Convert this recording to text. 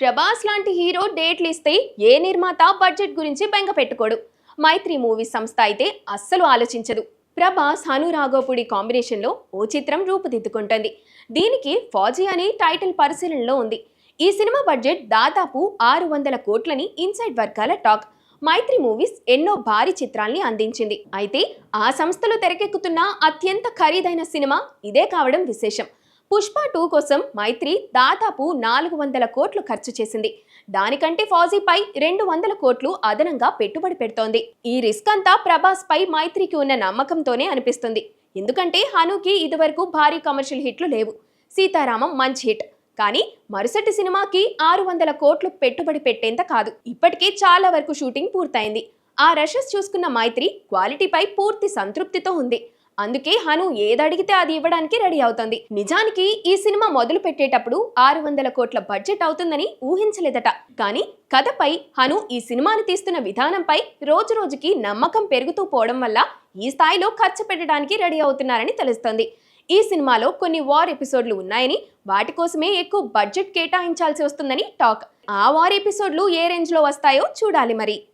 ప్రభాస్ లాంటి హీరో డేట్లు ఇస్తే ఏ నిర్మాత బడ్జెట్ గురించి బెంగ పెట్టుకోడు. మైత్రి మూవీస్ సంస్థ అయితే అస్సలు ఆలోచించదు. ప్రభాస్ హను రాఘోపుడి కాంబినేషన్లో ఓ చిత్రం రూపుదిద్దుకుంటుంది. దీనికి ఫౌజీ అనే టైటిల్ పరిశీలనలో ఉంది. ఈ సినిమా బడ్జెట్ దాదాపు 600 కోట్లని ఇన్సైడ్ వర్గాల టాక్. మైత్రి మూవీస్ ఎన్నో భారీ చిత్రాల్ని అందించింది. అయితే ఆ సంస్థలో తెరకెక్కుతున్న అత్యంత ఖరీదైన సినిమా ఇదే కావడం విశేషం. పుష్ప 2 కోసం మైత్రి దాదాపు 400 కోట్లు ఖర్చు చేసింది. దానికంటే ఫౌజీపై 200 కోట్లు అదనంగా పెట్టుబడి పెడుతోంది. ఈ రిస్క్ అంతా ప్రభాస్ పై మైత్రికి ఉన్న నమ్మకంతోనే అనిపిస్తుంది. ఎందుకంటే హనుకి ఇదివరకు భారీ కమర్షియల్ హిట్లు లేవు. సీతారామం మంచి హిట్, కానీ మరుసటి సినిమాకి 600 కోట్లు పెట్టుబడి పెట్టేంత కాదు. ఇప్పటికే చాలా వరకు షూటింగ్ పూర్తయింది. ఆ రషెస్ చూసుకున్న మైత్రి క్వాలిటీపై పూర్తి సంతృప్తితో ఉంది. అందుకే హను ఏదడిగితే అది ఇవ్వడానికి రెడీ అవుతుంది. నిజానికి ఈ సినిమా మొదలు పెట్టేటప్పుడు 600 కోట్ల బడ్జెట్ అవుతుందని ఊహించలేదట. కానీ కథపై హను ఈ సినిమాని తీస్తున్న విధానంపై రోజు రోజుకి నమ్మకం పెరుగుతూ పోవడం వల్ల ఈ స్థాయిలో ఖర్చు పెట్టడానికి రెడీ అవుతున్నారని తెలుస్తోంది. ఈ సినిమాలో కొన్ని వార్ ఎపిసోడ్లు ఉన్నాయని, వాటి కోసమే ఎక్కువ బడ్జెట్ కేటాయించాల్సి వస్తుందని టాక్. ఆ వార్ ఎపిసోడ్లు ఏ రేంజ్ లో వస్తాయో చూడాలి మరి.